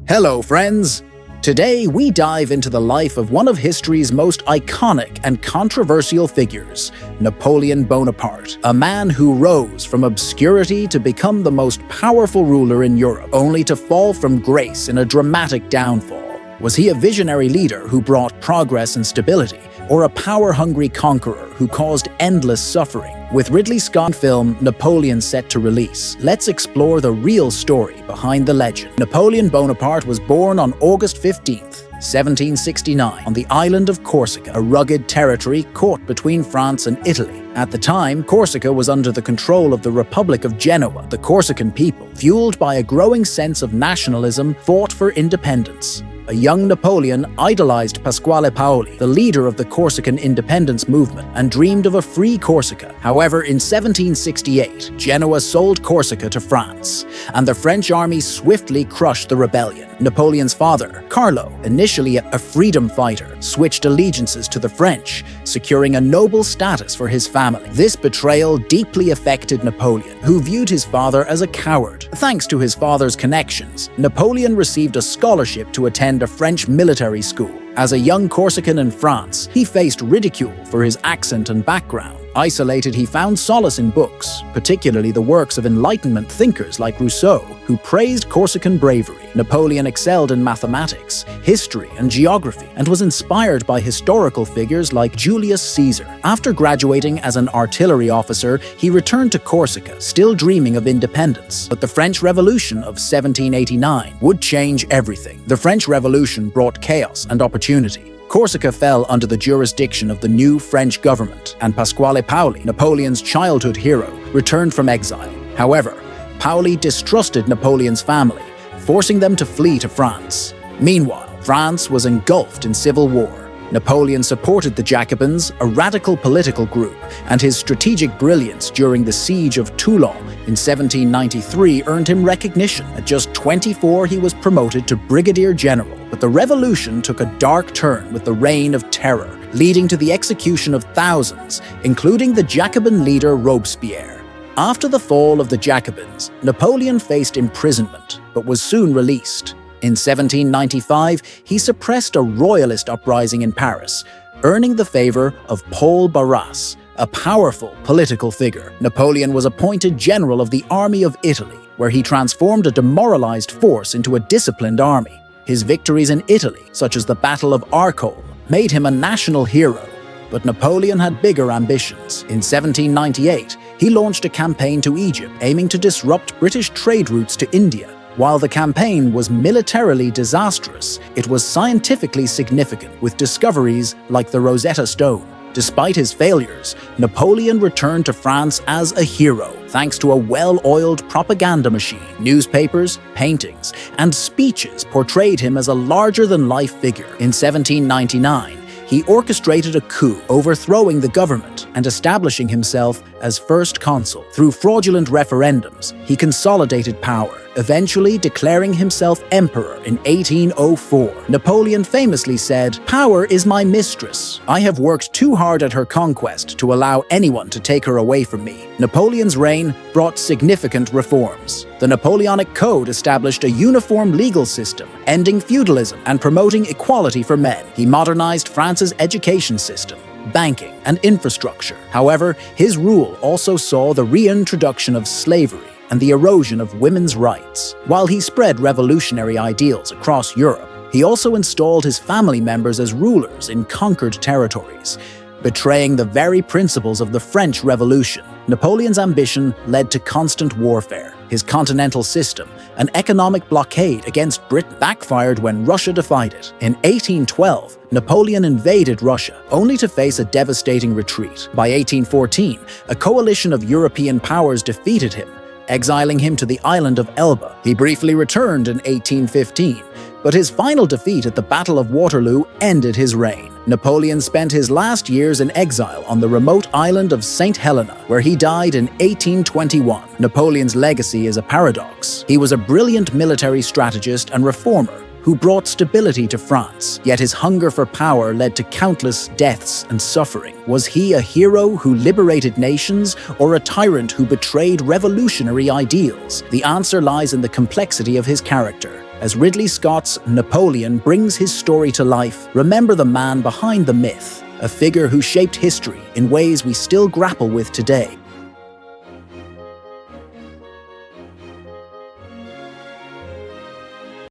Hello, friends! Today, we dive into the life of one of history's most iconic and controversial figures, Napoleon Bonaparte, a man who rose from obscurity to become the most powerful ruler in Europe, only to fall from grace in a dramatic downfall. Was he a visionary leader who brought progress and stability, or a power-hungry conqueror who caused endless suffering? With Ridley Scott's film Napoleon set to release, let's explore the real story behind the legend. Napoleon Bonaparte was born on August 15th, 1769, on the island of Corsica, a rugged territory caught between France and Italy. At the time, Corsica was under the control of the Republic of Genoa. The Corsican people, fueled by a growing sense of nationalism, fought for independence. A young Napoleon idolized Pasquale Paoli, the leader of the Corsican independence movement, and dreamed of a free Corsica. However, in 1768, Genoa sold Corsica to France, and the French army swiftly crushed the rebellion. Napoleon's father, Carlo, initially a freedom fighter, switched allegiances to the French, securing a noble status for his family. This betrayal deeply affected Napoleon, who viewed his father as a coward. Thanks to his father's connections, Napoleon received a scholarship to attend a French military school. As a young Corsican in France, he faced ridicule for his accent and background. Isolated, he found solace in books, particularly the works of Enlightenment thinkers like Rousseau, who praised Corsican bravery. Napoleon excelled in mathematics, history, and geography, and was inspired by historical figures like Julius Caesar. After graduating as an artillery officer, he returned to Corsica, still dreaming of independence. But the French Revolution of 1789 would change everything. The French Revolution brought chaos and opportunity. Corsica fell under the jurisdiction of the new French government, and Pasquale Paoli, Napoleon's childhood hero, returned from exile. However, Paoli distrusted Napoleon's family, forcing them to flee to France. Meanwhile, France was engulfed in civil war. Napoleon supported the Jacobins, a radical political group, and his strategic brilliance during the siege of Toulon in 1793 earned him recognition. At just 24, he was promoted to brigadier general. But the revolution took a dark turn with the Reign of Terror, leading to the execution of thousands, including the Jacobin leader Robespierre. After the fall of the Jacobins, Napoleon faced imprisonment, but was soon released. In 1795, he suppressed a royalist uprising in Paris, earning the favor of Paul Barras, a powerful political figure. Napoleon was appointed general of the Army of Italy, where he transformed a demoralized force into a disciplined army. His victories in Italy, such as the Battle of Arcole, made him a national hero. But Napoleon had bigger ambitions. In 1798, he launched a campaign to Egypt, aiming to disrupt British trade routes to India. While the campaign was militarily disastrous, it was scientifically significant, with discoveries like the Rosetta Stone. Despite his failures, Napoleon returned to France as a hero, thanks to a well-oiled propaganda machine. Newspapers, paintings, and speeches portrayed him as a larger-than-life figure. In 1799, he orchestrated a coup, overthrowing the government and establishing himself as first consul. Through fraudulent referendums, he consolidated power, eventually declaring himself emperor in 1804. Napoleon famously said, "Power is my mistress. I have worked too hard at her conquest to allow anyone to take her away from me." Napoleon's reign brought significant reforms. The Napoleonic Code established a uniform legal system, ending feudalism and promoting equality for men. He modernized France's education system, banking, and infrastructure. However, his rule also saw the reintroduction of slavery and the erosion of women's rights. While he spread revolutionary ideals across Europe, he also installed his family members as rulers in conquered territories, betraying the very principles of the French Revolution. Napoleon's ambition led to constant warfare. His continental system, an economic blockade against Britain, backfired when Russia defied it. In 1812, Napoleon invaded Russia, only to face a devastating retreat. By 1814, a coalition of European powers defeated him, exiling him to the island of Elba. He briefly returned in 1815, but his final defeat at the Battle of Waterloo ended his reign. Napoleon spent his last years in exile on the remote island of St. Helena, where he died in 1821. Napoleon's legacy is a paradox. He was a brilliant military strategist and reformer who brought stability to France, yet his hunger for power led to countless deaths and suffering. Was he a hero who liberated nations, or a tyrant who betrayed revolutionary ideals? The answer lies in the complexity of his character. As Ridley Scott's Napoleon brings his story to life, remember the man behind the myth, a figure who shaped history in ways we still grapple with today.